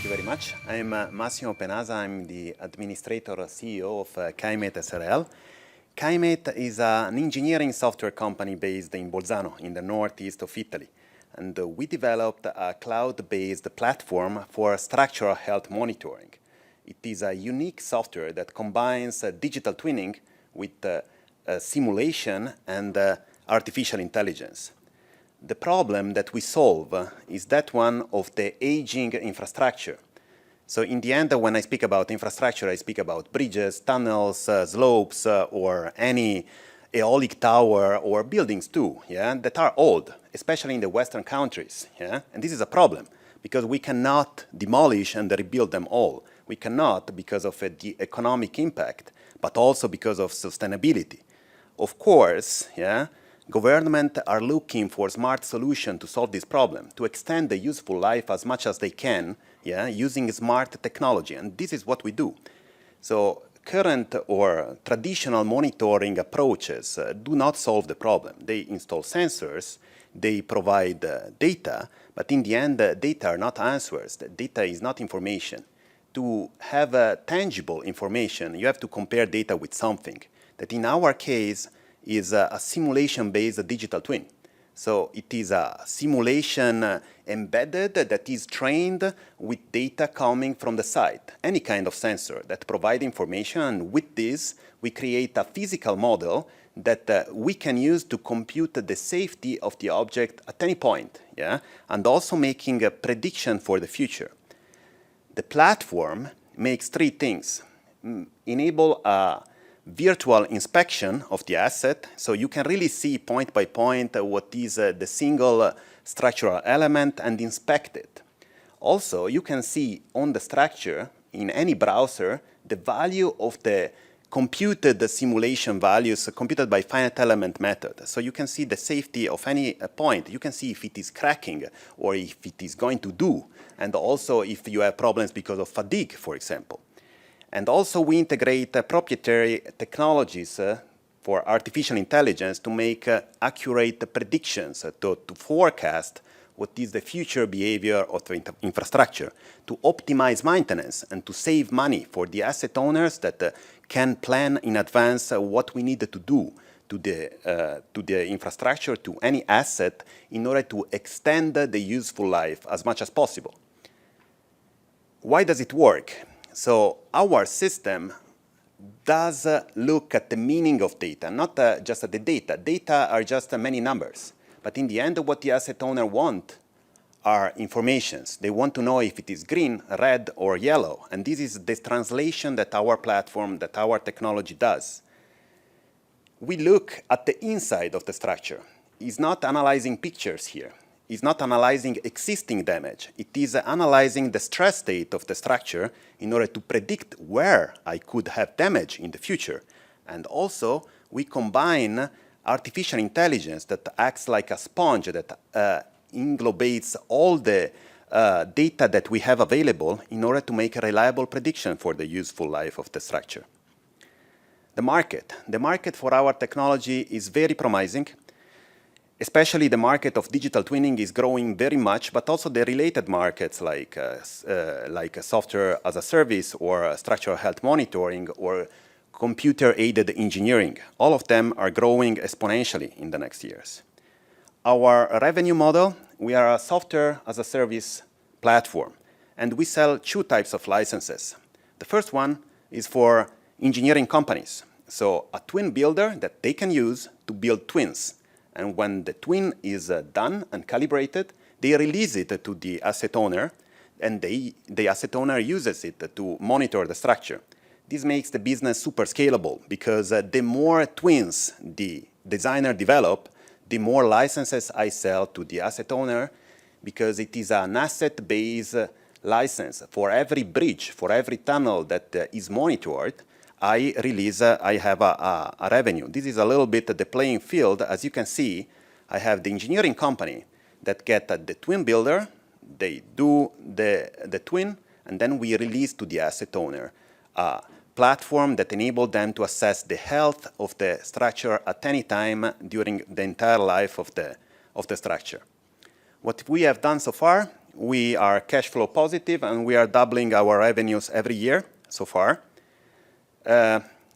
Thank you very much. I'm Massimo Penasa. I'm the administrator CEO of CAEmate SRL. CAEmate is an engineering software company based in Bolzano, in the northeast of Italy. And we developed a cloud-based platform for structural health monitoring. It is a unique software that combines digital twinning with simulation and artificial intelligence. The problem that we solve is that one of the aging infrastructure. So in the end, when I speak about infrastructure, I speak about bridges, tunnels, slopes, or any eolic tower or buildings too, that are old, especially in the Western countries. And this is a problem, because we cannot demolish and rebuild them all. We cannot because of the economic impact, but also because of sustainability. Of course, government are looking for smart solutions to solve this problem, to extend the useful life as much as they can, using smart technology, and this is what we do. So current or traditional monitoring approaches do not solve the problem. They install sensors, they provide data, but in the end, data are not answers. Data is not information. To have tangible information, you have to compare data with something that in our case is a simulation-based digital twin. So it is a simulation embedded that is trained with data coming from the site, any kind of sensor that provide information, and with this we create a physical model that we can use to compute the safety of the object at any point, and also making a prediction for the future. The platform makes three things. Enable a virtual inspection of the asset, so you can really see point by point what is the single structural element and inspect it. Also, you can see on the structure in any browser the value of the computed simulation values computed by finite element method. So you can see the safety of any point. You can see if it is cracking or if it is going to do, and also if you have problems because of fatigue, for example. And also we integrate proprietary technologies for artificial intelligence to make accurate predictions, to forecast what is the future behavior of the infrastructure, to optimize maintenance and to save money for the asset owners that can plan in advance what we need to do to the infrastructure, to any asset, in order to extend the useful life as much as possible. Why does it work? So our system does look at the meaning of data, not just at the data. Data are just many numbers. But in the end, what the asset owner wants are informations. They want to know if it is green, red, or yellow. And this is the translation that our platform, that our technology does. We look at the inside of the structure. It's not analyzing pictures here. Is not analyzing existing damage. It is analyzing the stress state of the structure in order to predict where I could have damage in the future. And also, we combine artificial intelligence that acts like a sponge that englobates all the data that we have available in order to make a reliable prediction for the useful life of the structure. The market for our technology is very promising. Especially the market of digital twinning is growing very much, but also the related markets like software as a service or structural health monitoring or computer-aided engineering. All of them are growing exponentially in the next years. Our revenue model, we are a software as a service platform, and we sell two types of licenses. The first one is for engineering companies. So a twin builder that they can use to build twins. And when the twin is done and calibrated, they release it to the asset owner, and the asset owner uses it to monitor the structure. This makes the business super scalable, because the more twins the designer develop, the more licenses I sell to the asset owner, because it is an asset-based license. For every bridge, for every tunnel that is monitored, I have a revenue. This is a little bit the playing field. As you can see, I have the engineering company that get the twin builder, they do the twin, and then we release to the asset owner a platform that enables them to assess the health of the structure at any time during the entire life of the structure. What we have done so far, we are cash flow positive, and we are doubling our revenues every year so far.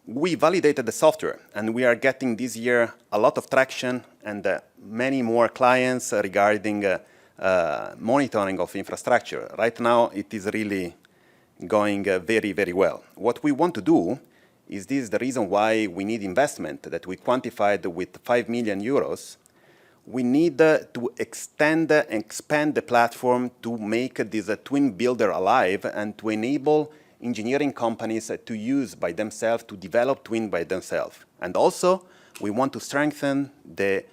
We validated the software, and we are getting this year a lot of traction and many more clients regarding monitoring of infrastructure. Right now, it is really going very, very well. What we want to do is this the reason why we need investment that we quantified with 5 million euros. We need to extend and expand the platform to make this twin builder alive and to enable engineering companies to use by themselves, to develop twin by themselves. And also, we want to strengthen the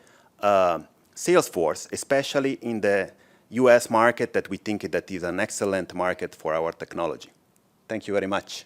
sales force, especially in the US market that we think that is an excellent market for our technology. Thank you very much.